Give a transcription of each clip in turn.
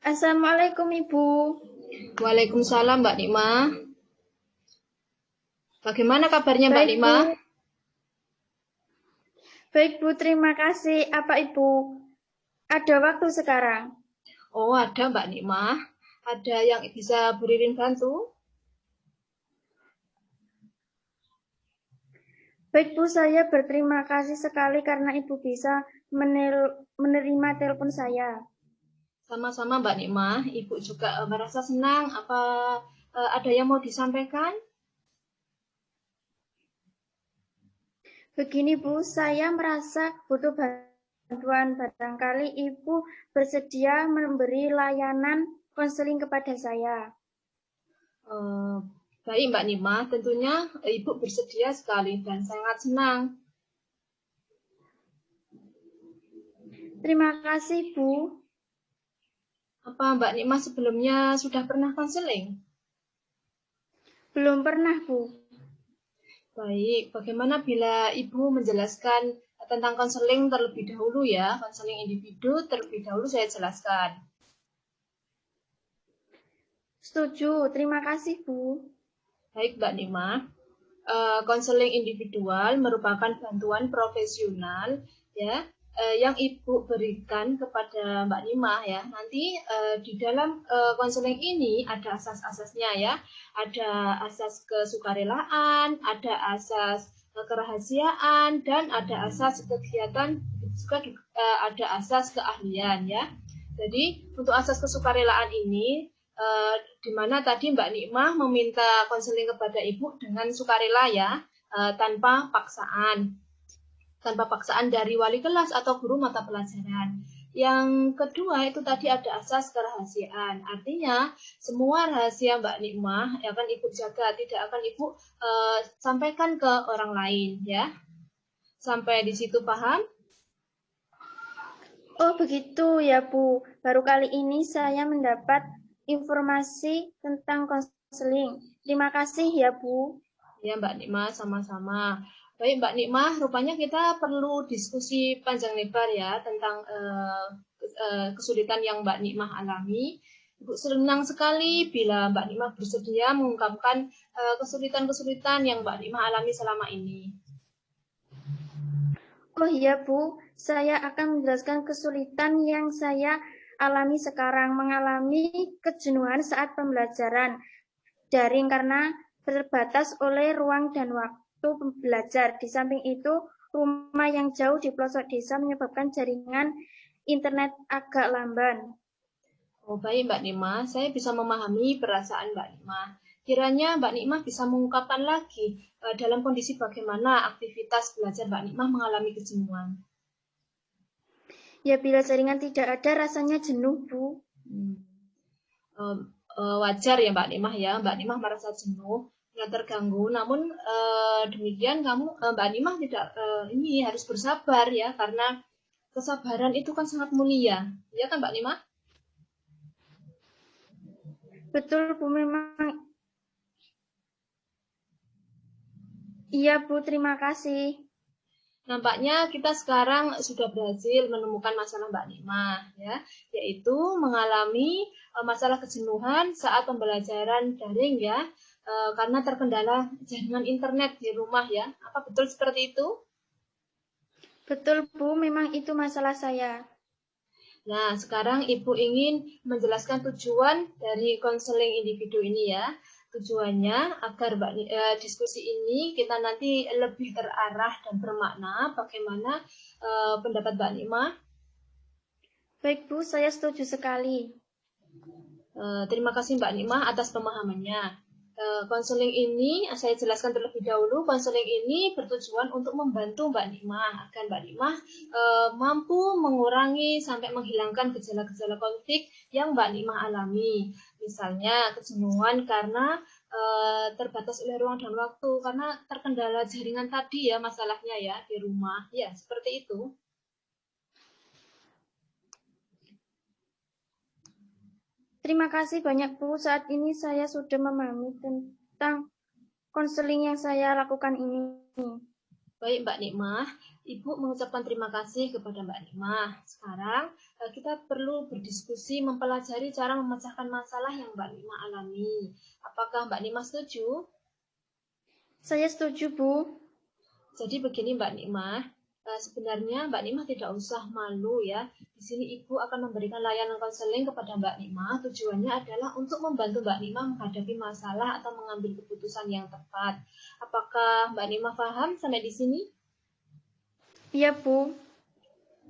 Assalamualaikum Ibu. Waalaikumsalam Mbak Nikma. Bagaimana kabarnya Mbak Baik Nikma? Bu. Baik Bu, terima kasih. Apa Ibu ada waktu sekarang? Oh ada Mbak Nikma. Ada yang bisa Bu Ririn bantu? Baik Bu, saya berterima kasih sekali karena Ibu bisa menerima telepon saya. Sama-sama Mbak Nikma. Ibu juga merasa senang. Apa ada yang mau disampaikan? Begini Bu, saya merasa butuh bantuan. Barangkali Ibu bersedia memberi layanan konseling kepada saya. Eh, Baik Mbak Nikma, tentunya Ibu bersedia sekali dan sangat senang. Terima kasih Bu. Apa Mbak Nikma sebelumnya sudah pernah konseling? Belum pernah Bu. Baik, bagaimana bila Ibu menjelaskan tentang konseling terlebih dahulu ya? Konseling individu terlebih dahulu saya jelaskan. Setuju, terima kasih Bu. Baik Mbak Nima, konseling individual merupakan bantuan profesional ya yang Ibu berikan kepada Mbak Nima ya. Nanti di dalam konseling ini ada asas-asasnya ya. Ada asas kesukarelaan, ada asas kerahasiaan dan ada asas kegiatan juga ada asas keahlian ya. Jadi untuk asas kesukarelaan ini eh, di mana tadi Mbak Nikmah meminta konseling kepada Ibu dengan sukarela ya, tanpa paksaan dari wali kelas atau guru mata pelajaran. Yang kedua itu tadi ada asas kerahasiaan. Artinya semua rahasia Mbak Nikmah akan Ibu jaga, tidak akan Ibu sampaikan ke orang lain ya. Sampai di situ paham? Oh begitu ya Bu, baru kali ini saya mendapat informasi tentang konseling. Terima kasih ya Bu. Ya Mbak Nikmah, sama-sama. Baik Mbak Nikmah, rupanya kita perlu diskusi panjang lebar ya tentang kesulitan yang Mbak Nikmah alami. Ibu senang sekali bila Mbak Nikmah bersedia mengungkapkan kesulitan-kesulitan yang Mbak Nikmah alami selama ini. Oh iya Bu, saya akan menjelaskan kesulitan yang saya alami sekarang. Mengalami kejenuhan saat pembelajaran daring karena terbatas oleh ruang dan waktu belajar. Di samping itu, rumah yang jauh di pelosok desa menyebabkan jaringan internet agak lamban. Oh baik Mbak Nikmah, saya bisa memahami perasaan Mbak Nikmah. Kiranya Mbak Nikmah bisa mengungkapkan lagi dalam kondisi bagaimana aktivitas belajar Mbak Nikmah mengalami kejenuhan. Ya bila jaringan tidak ada rasanya jenuh Bu. Hmm. Wajar ya Mbak Nimah ya. Mbak Nimah merasa jenuh dan terganggu. Namun demikian Mbak Nimah tidak ini harus bersabar ya karena kesabaran itu kan sangat mulia. Ya kan Mbak Nimah? Betul Bu, memang iya Bu, terima kasih. Nampaknya kita sekarang sudah berhasil menemukan masalah Mbak Nimah ya, yaitu mengalami masalah kejenuhan saat pembelajaran daring ya, karena terkendala jaringan internet di rumah ya. Apa betul seperti itu? Betul Bu, memang itu masalah saya. Nah, sekarang Ibu ingin menjelaskan tujuan dari konseling individu ini ya. Tujuannya agar diskusi ini kita nanti lebih terarah dan bermakna bagaimana pendapat Mbak Nima. Baik Bu, saya setuju sekali. Terima kasih Mbak Nima atas pemahamannya. Konseling ini saya jelaskan terlebih dahulu. Konseling ini bertujuan untuk membantu Mbak Nikmah agar Mbak Nikmah mampu mengurangi sampai menghilangkan gejala-gejala konflik yang Mbak Nikmah alami. Misalnya kejenuhan karena terbatas oleh ruang dan waktu karena terkendala jaringan tadi ya masalahnya ya di rumah. Ya, seperti itu. Terima kasih banyak Bu, saat ini saya sudah memahami tentang konseling yang saya lakukan ini. Baik Mbak Nikmah, Ibu mengucapkan terima kasih kepada Mbak Nikmah. Sekarang kita perlu berdiskusi mempelajari cara memecahkan masalah yang Mbak Nikmah alami. Apakah Mbak Nikmah setuju? Saya setuju, Bu. Jadi begini Mbak Nikmah, sebenarnya Mbak Nikmah tidak usah malu ya. Di sini Ibu akan memberikan layanan konseling kepada Mbak Nikmah. Tujuannya adalah untuk membantu Mbak Nikmah menghadapi masalah atau mengambil keputusan yang tepat. Apakah Mbak Nikmah paham sampai di sini? Iya, Bu.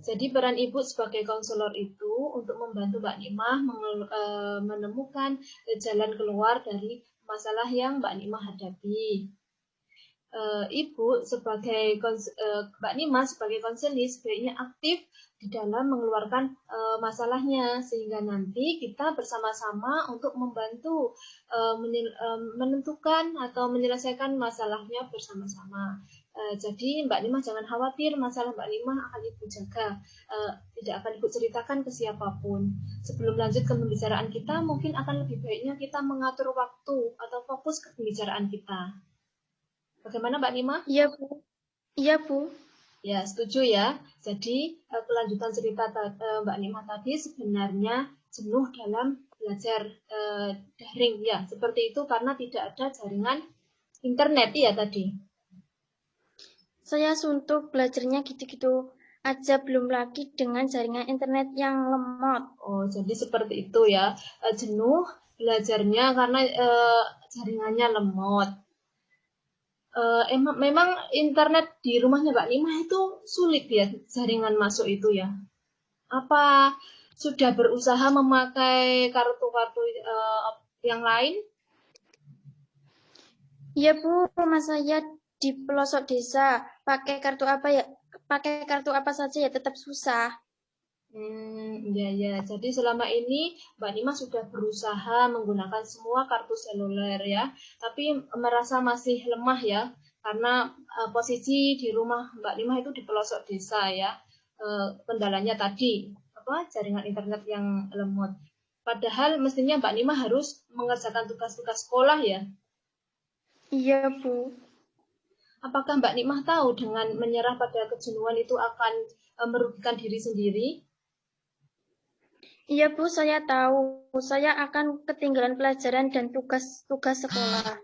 Jadi peran Ibu sebagai konselor itu untuk membantu Mbak Nikmah menemukan jalan keluar dari masalah yang Mbak Nikmah hadapi. Ibu sebagai Mbak Nikmah sebagai konselor sebaiknya aktif di dalam mengeluarkan masalahnya sehingga nanti kita bersama-sama untuk membantu menentukan atau menyelesaikan masalahnya bersama-sama. Jadi Mbak Nikmah jangan khawatir, masalah Mbak Nikmah akan Ibu jaga, tidak akan Ibu ceritakan ke siapapun. Sebelum lanjut ke pembicaraan kita, mungkin akan lebih baiknya kita mengatur waktu atau fokus ke pembicaraan kita. Bagaimana Mbak Nikmah? Iya, Bu. Iya, Bu. Ya, setuju ya. Jadi, kelanjutan cerita Mbak Nikmah tadi sebenarnya jenuh dalam belajar daring. Ya, seperti itu karena tidak ada jaringan internet ya tadi. Saya suntuk belajarnya gitu-gitu aja, belum lagi dengan jaringan internet yang lemot. Oh, jadi seperti itu ya. Jenuh belajarnya karena jaringannya lemot. Memang internet di rumahnya Mbak Nimah itu sulit ya jaringan masuk itu ya. Apa sudah berusaha memakai kartu-kartu yang lain? Iya, Bu, rumah saya di pelosok desa. Pakai kartu apa ya? Pakai kartu apa saja ya tetap susah. Ya. Jadi selama ini Mbak Nima sudah berusaha menggunakan semua kartu seluler ya, tapi merasa masih lemah ya, karena posisi di rumah Mbak Nima itu di pelosok desa ya. Kendalanya tadi jaringan internet yang lemot. Padahal mestinya Mbak Nima harus mengerjakan tugas-tugas sekolah ya. Iya, Bu. Apakah Mbak Nikmah tahu dengan menyerah pada kejenuhan itu akan merugikan diri sendiri? Iya, Bu, saya tahu. Saya akan ketinggalan pelajaran dan tugas-tugas sekolah.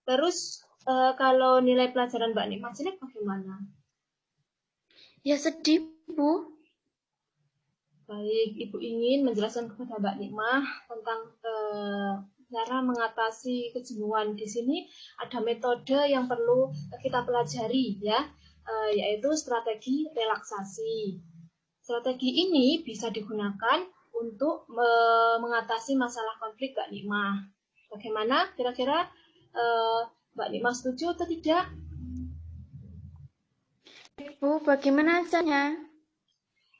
Terus kalau nilai pelajaran Mbak Nikmah jelek bagaimana? Ya sedih, Bu. Baik, Ibu ingin menjelaskan kepada Mbak Nikmah tentang cara mengatasi kejenuhan. Di sini ada metode yang perlu kita pelajari ya, yaitu strategi relaksasi. Strategi ini bisa digunakan untuk mengatasi masalah konflik Mbak Nikmah. Bagaimana kira-kira Mbak Nikmah setuju atau tidak? Bu, bagaimana caranya?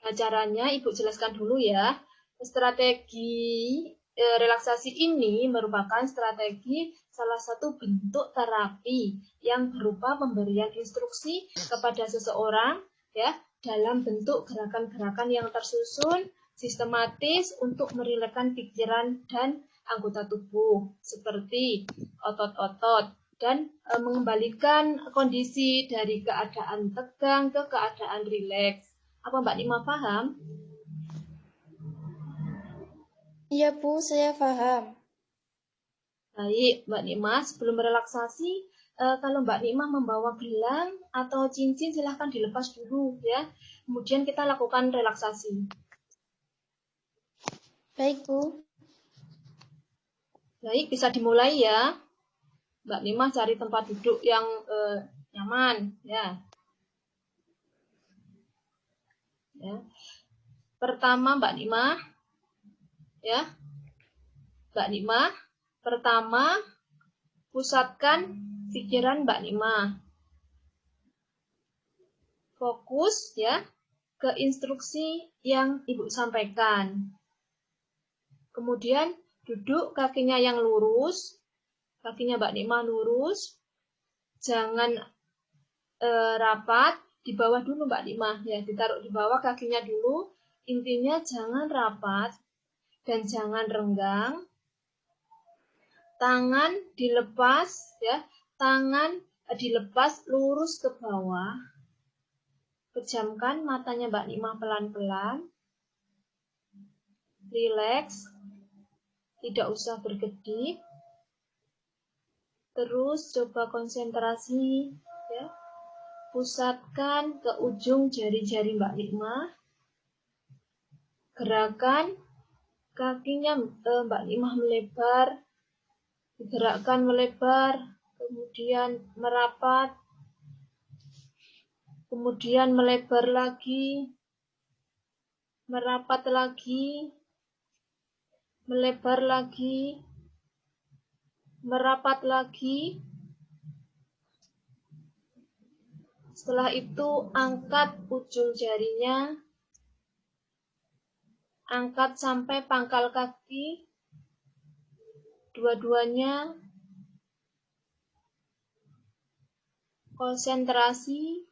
Nah, caranya Ibu jelaskan dulu ya. Strategi relaksasi ini merupakan strategi salah satu bentuk terapi yang berupa pemberian instruksi kepada seseorang ya dalam bentuk gerakan-gerakan yang tersusun sistematis untuk merilekskan pikiran dan anggota tubuh seperti otot-otot dan mengembalikan kondisi dari keadaan tegang ke keadaan rileks. Apa Mbak Nikmah paham? Iya, Bu, saya paham. Baik, Mbak Nikmah, sebelum relaksasi, kalau Mbak Nikmah membawa gelang atau cincin, silahkan dilepas dulu ya. Kemudian kita lakukan relaksasi. Baik, Bu. Baik, bisa dimulai ya. Mbak Nikmah cari tempat duduk yang nyaman ya. Pertama Mbak Nikmah ya. Mbak Nikmah, pertama pusatkan pikiran Mbak Nikmah. Fokus ya ke instruksi yang Ibu sampaikan. Kemudian duduk kakinya yang lurus, kakinya Mbak Nikmah lurus, jangan rapat, di bawah dulu Mbak Nikmah ya, ditaruh di bawah kakinya dulu. Intinya jangan rapat dan jangan renggang. Tangan dilepas ya, tangan dilepas lurus ke bawah. Pejamkan matanya Mbak Nikmah pelan-pelan. Rileks. Tidak usah berkedip. Terus coba konsentrasi, ya. Pusatkan ke ujung jari-jari Mbak Nikmah. Gerakan kakinya Mbak Nikmah melebar, digerakkan melebar, kemudian merapat, kemudian melebar lagi, merapat lagi, melebar lagi, merapat lagi. Setelah itu angkat ujung jarinya, angkat sampai pangkal kaki, dua-duanya. Konsentrasi.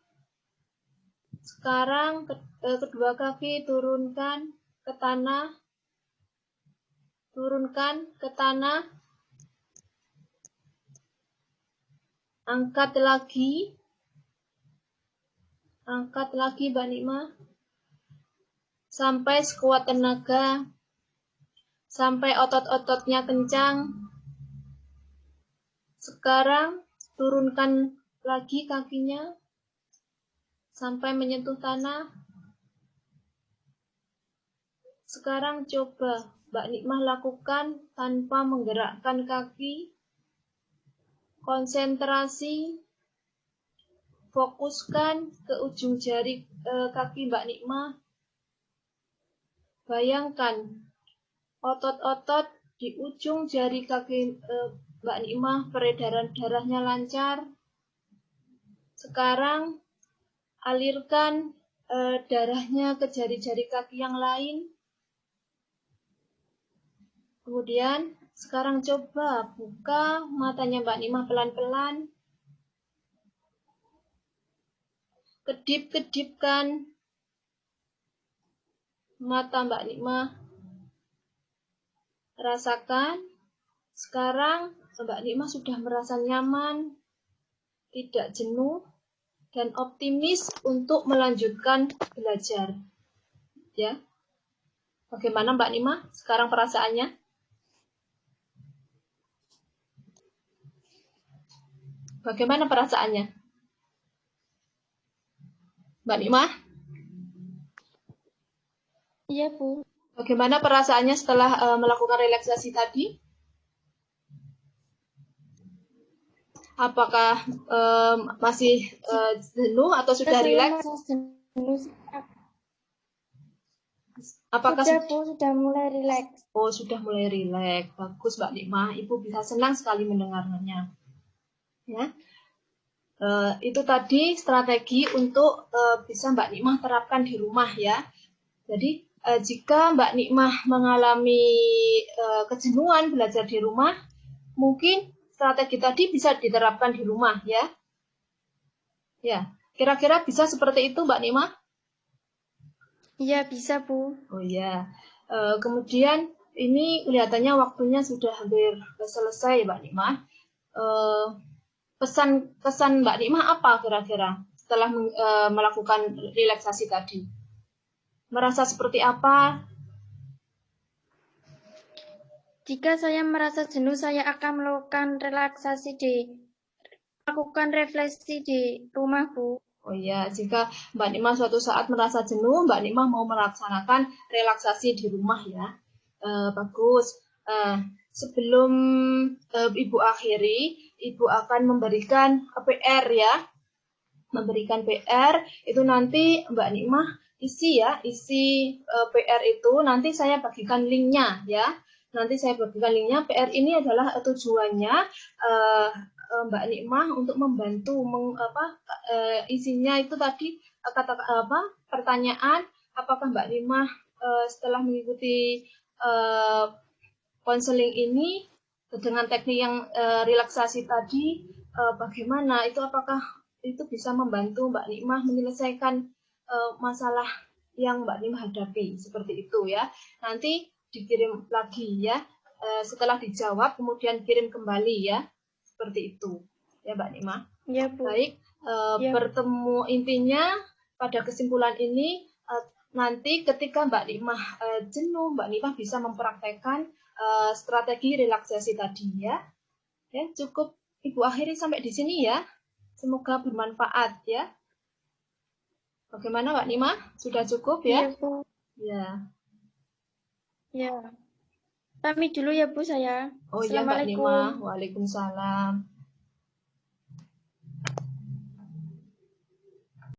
Sekarang kedua kaki turunkan ke tanah, turunkan ke tanah, angkat lagi Mbak Nikmah, sampai sekuat tenaga, sampai otot-ototnya kencang. Sekarang turunkan lagi kakinya, sampai menyentuh tanah. Sekarang coba Mbak Nikmah lakukan tanpa menggerakkan kaki. Konsentrasi. Fokuskan ke ujung jari kaki Mbak Nikmah. Bayangkan otot-otot di ujung jari kaki Mbak Nikmah, peredaran darahnya lancar. Sekarang alirkan darahnya ke jari-jari kaki yang lain. Kemudian sekarang coba buka matanya Mbak Nikmah pelan-pelan. Kedip-kedipkan mata Mbak Nikmah. Rasakan. Sekarang Mbak Nikmah sudah merasa nyaman, tidak jenuh, dan optimis untuk melanjutkan belajar. Ya. Bagaimana Mbak Nikmah sekarang perasaannya? Bagaimana perasaannya? Mbak Nikmah? Iya, Bu. Bagaimana perasaannya setelah melakukan relaksasi tadi? Apakah masih jenuh atau sudah rileks? Apakah sudah, Bu, sudah mulai rileks. Oh, sudah mulai rileks. Bagus, Mbak Nikmah. Ibu bisa senang sekali mendengarnya. Ya. Itu tadi strategi untuk bisa Mbak Nikmah terapkan di rumah ya. Jadi jika Mbak Nikmah mengalami kejenuhan belajar di rumah, mungkin strategi tadi bisa diterapkan di rumah ya. Ya, kira-kira bisa seperti itu Mbak Nikmah? Iya, bisa, Bu. Oh ya. Kemudian ini kelihatannya waktunya sudah hampir selesai Mbak Nikmah. Pesan Mbak Nikmah apa kira-kira setelah melakukan relaksasi tadi? Merasa seperti apa? Jika saya merasa jenuh, saya akan melakukan refleksi di rumah, Bu. Oh iya, jika Mbak Nikmah suatu saat merasa jenuh, Mbak Nikmah mau melaksanakan relaksasi di rumah ya. Bagus. Sebelum Ibu akhiri, Ibu akan memberikan PR ya. Memberikan PR, itu nanti Mbak Nikmah isi PR itu, nanti saya bagikan linknya ya. Nanti saya bagikan linknya. PR ini adalah tujuannya Mbak Nikmah untuk membantu isinya itu tadi pertanyaan apakah Mbak Nikmah setelah mengikuti konseling ini dengan teknik yang relaksasi tadi bagaimana itu, apakah itu bisa membantu Mbak Nikmah menyelesaikan masalah yang Mbak Nikmah hadapi seperti itu ya. Nanti dikirim lagi ya. Setelah dijawab kemudian kirim kembali ya. Seperti itu. ya Mbak Nima. Ya, Bu. Baik, Ya. bertemu intinya pada kesimpulan ini nanti ketika Mbak Nima jenuh, Mbak Nima bisa mempraktekkan strategi relaksasi tadi ya. Ya, cukup Ibu akhiri sampai di sini ya. Semoga bermanfaat ya. Bagaimana Mbak Nima? Sudah cukup ya? Iya, Bu. Ya. Ya. Pamit dulu ya, Bu, saya. Oh iya Mbak Nima, Assalamualaikum. waalaikumsalam.